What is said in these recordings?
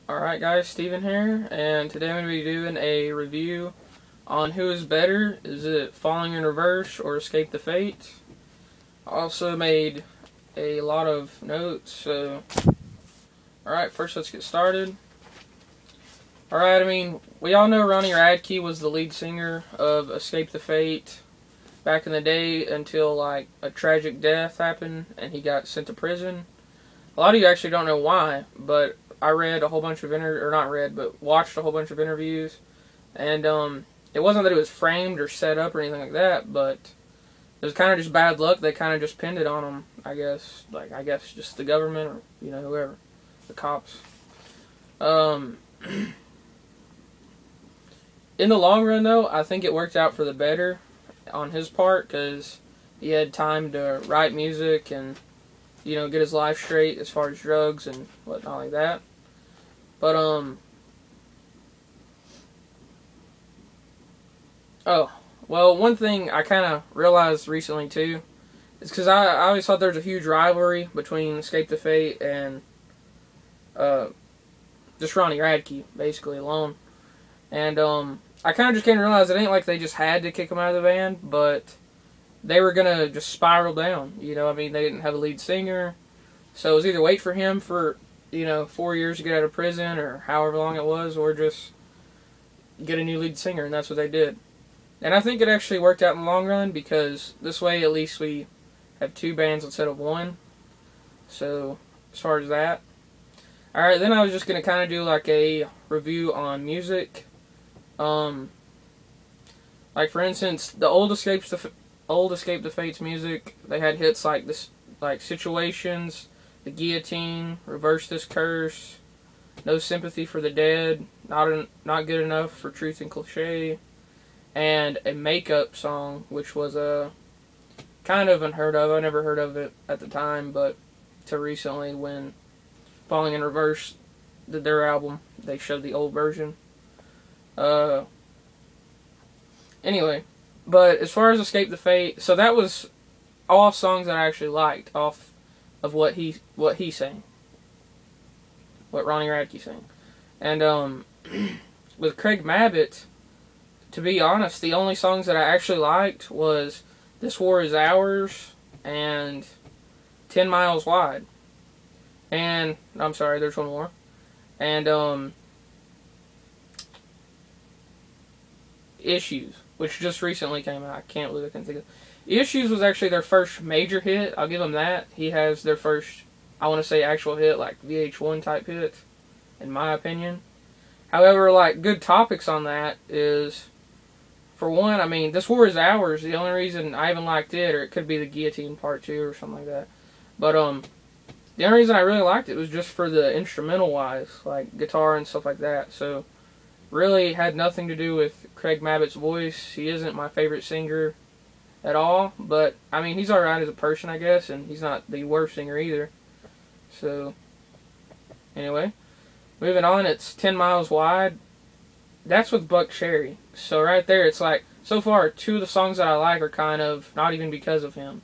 Alright guys, Steven here, and today I'm going to be doing a review on who is better. Is it Falling in Reverse or Escape the Fate? I also made a lot of notes, so alright, first let's get started. Alright, we all know Ronnie Radke was the lead singer of Escape the Fate back in the day until like a tragic death happened and he got sent to prison. A lot of you actually don't know why, but I read a whole bunch of watched a whole bunch of interviews, and it wasn't that it was framed or set up or anything like that, but it was kind of just bad luck. They kind of just pinned it on him, I guess. I guess just the government or whoever, the cops. In the long run, though, I think it worked out for the better on his part because he had time to write music and get his life straight as far as drugs and whatnot like that. But, oh, well, one thing I kind of realized recently, too, is because I always thought there was a huge rivalry between Escape the Fate and, just Ronnie Radke, basically, alone. And, I kind of just came to realize it ain't like they just had to kick him out of the band, but they were going to just spiral down, they didn't have a lead singer, so it was either wait for him for 4 years to get out of prison or however long it was, or just get a new lead singer, and that's what they did. And I think it actually worked out in the long run because this way at least we have two bands instead of one. So, as far as that. Alright, then I was just going to kind of do like a review on music. Like for instance, the old Escape the Fate's music, they had hits like this, like Situations, The Guillotine, Reverse This Curse, No Sympathy for the Dead, Not Good Enough for Truth and Cliche, and a Makeup song, which was kind of unheard of. I never heard of it at the time, but till recently when Falling in Reverse did their album, they showed the old version. Anyway, but as far as Escape the Fate, so that was all songs that I actually liked off of what he sang, what Ronnie Radke sang. And with Craig Mabbitt, to be honest, the only songs that I actually liked was This War Is Ours and 10 Miles Wide. And I'm sorry, there's one more. And Issues, which just recently came out. I can't believe I can think of it. Issues was actually their first major hit. I'll give them that. He has their first, I want to say, actual hit, like VH1 type hit, in my opinion. However, like, good topics on that is, for one, This War Is Ours. The only reason I even liked it, or it could be The Guillotine Part 2 or something like that. But, the only reason I really liked it was just for the instrumental-wise, like guitar and stuff like that. So, really had nothing to do with Craig Mabbitt's voice. He isn't my favorite singer at all, but he's alright as a person, I guess, and he's not the worst singer either. So, anyway, moving on, it's 10 Miles Wide. That's with Buckcherry. So right there, it's like, so far, two of the songs that I like are kind of not even because of him.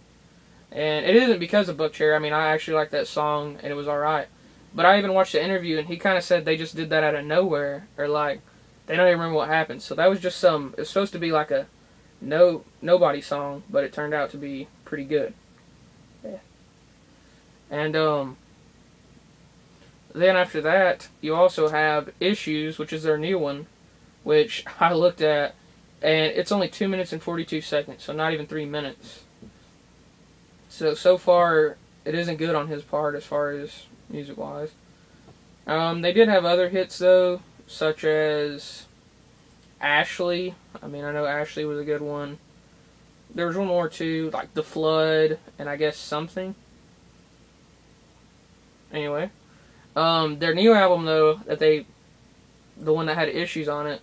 And it isn't because of Buckcherry. I actually like that song, and it was alright. But I even watched the interview, and he kind of said they just did that out of nowhere, or like, they don't even remember what happened. So that was just it was supposed to be like a nobody song, but it turned out to be pretty good. Yeah. And then after that, you also have Issues, which is their new one, which I looked at, and it's only 2 minutes and 42 seconds, so not even 3 minutes. So far, it isn't good on his part as far as music-wise. They did have other hits, though, such as Ashley. I know Ashley was a good one. There was one more too, like The Flood, and I guess Something. Anyway, their new album, though, the one that had Issues on it,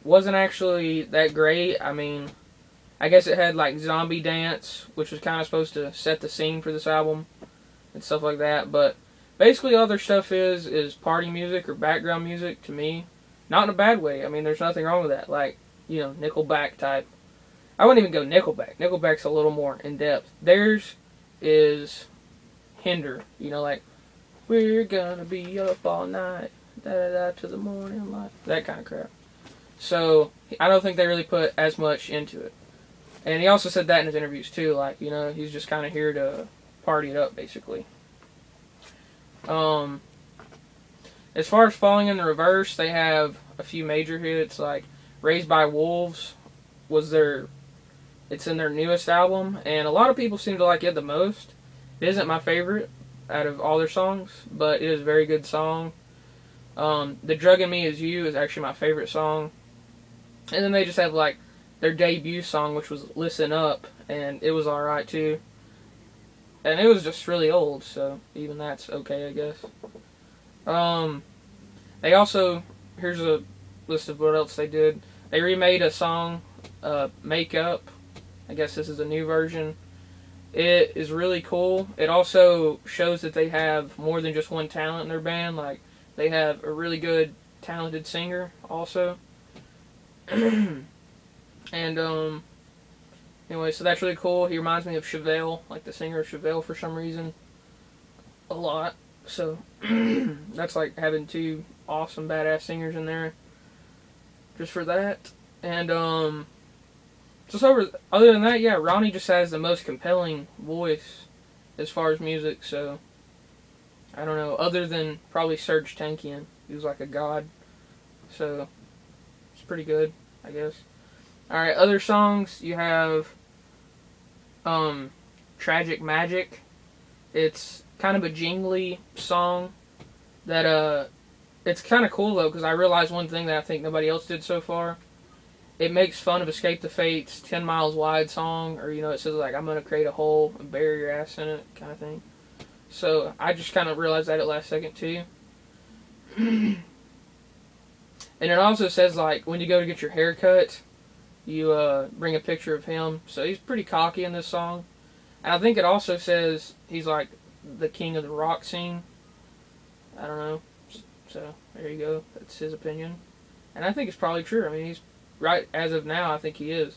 wasn't actually that great. I guess it had like Zombie Dance, which was kind of supposed to set the scene for this album and stuff like that, but basically all their stuff is party music or background music to me. Not in a bad way. There's nothing wrong with that. Like, Nickelback type. I wouldn't even go Nickelback. Nickelback's a little more in-depth. Theirs is Hinder. Like, we're gonna be up all night. da da da to the morning light, that kind of crap. So I don't think they really put as much into it. And he also said that in his interviews too, like, you know, he's just kind of here to party it up, basically. As far as Falling in the Reverse, they have a few major hits, like Raised by Wolves it's in their newest album, and a lot of people seem to like it the most. It isn't my favorite out of all their songs, but it is a very good song. The Drug in Me Is You is actually my favorite song. And then they just have like their debut song, which was Listen Up, and it was alright too. And it was just really old, so even that's okay, I guess. They also, here's a list of what else they did. They remade a song, Make Up. I guess this is a new version. It is really cool. It also shows that they have more than just one talent in their band. Like, they have a really good, talented singer also. And, anyway, so that's really cool. He reminds me of Chevelle, like the singer of Chevelle for some reason. A lot. So, that's like having two awesome, badass singers in there. Just for that. And, other than that, yeah, Ronnie just has the most compelling voice as far as music, so I don't know, other than probably Serj Tankian, who's like a god, so it's pretty good, I guess. Alright, other songs, you have Tragic Magic. It's kind of a jingly song that it's kind of cool though, because I realized one thing that I think nobody else did so far. It makes fun of Escape the Fate's 10 Miles Wide song, or, you know, it says, like, I'm going to create a hole and bury your ass in it, kind of thing. So, I just kind of realized that at last second, too. And it also says, like, when you go to get your hair cut, you bring a picture of him. So, he's pretty cocky in this song. And I think it also says he's, like, the king of the rock scene. I don't know. So, there you go. That's his opinion. And I think it's probably true. I mean, he's right as of now, I think he is.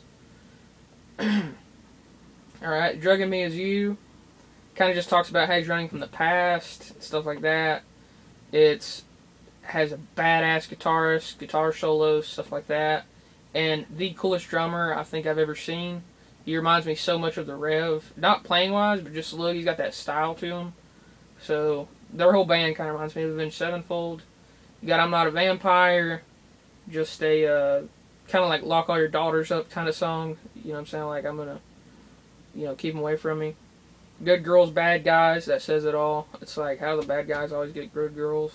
Alright, Drug in Me Is You. Kind of just talks about how he's running from the past, stuff like that. It has a badass guitarist, guitar solos, stuff like that. And the coolest drummer I think I've ever seen. He reminds me so much of the Rev. Not playing wise, but just look, he's got that style to him. So, their whole band kind of reminds me of Avenged Sevenfold. You got I'm Not a Vampire. Just a kind of like Lock All Your Daughters Up kind of song. You know what I'm saying? Like, I'm going to, you know, keep them away from me. Good Girls, Bad Guys. That says it all. It's like, how do the bad guys always get good girls?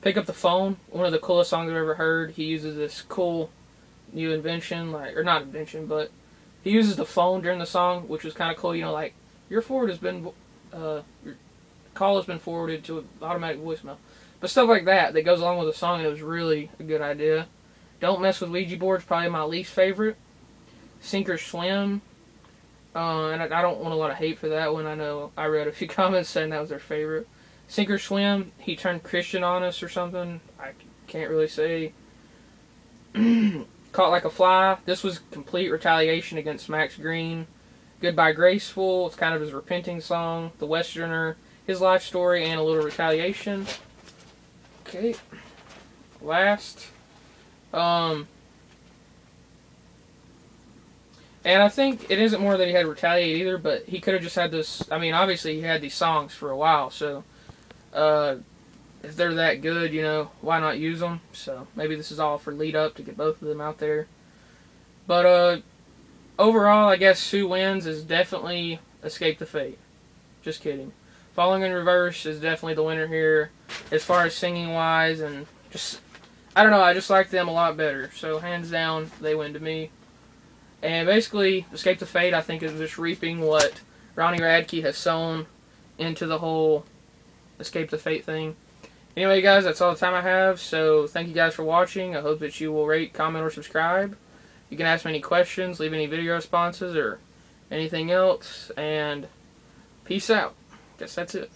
Pick Up the Phone. One of the coolest songs I've ever heard. He uses this cool new invention, like, or not invention, but he uses the phone during the song, which was kind of cool. You know, like, your call has been forwarded to an automatic voicemail. But stuff like that goes along with the song, and it was really a good idea. Don't Mess with Ouija Boards, probably my least favorite. Sink or Swim. And I don't want a lot of hate for that one. I know I read a few comments saying that was their favorite. Sink or Swim, he turned Christian on us or something. I can't really say. Caught Like a Fly. This was complete retaliation against Max Green. Goodbye Graceful. It's kind of his repenting song. The Westerner. His life story and a little retaliation. Okay. Last. And I think it isn't more that he had Retaliate either, but he could have just had this. I mean, obviously he had these songs for a while, so if they're that good, you know, why not use them? So maybe this is all for lead up to get both of them out there. But overall, I guess who wins is definitely Escape the Fate. Just kidding. Falling in Reverse is definitely the winner here as far as singing wise, and just, I don't know, I just like them a lot better. So hands down, they win to me. And basically, Escape the Fate, I think, is just reaping what Ronnie Radke has sown into the whole Escape the Fate thing. Anyway, guys, that's all the time I have. So thank you guys for watching. I hope that you will rate, comment, or subscribe. You can ask me any questions, leave any video responses, or anything else. And peace out. Guess that's it.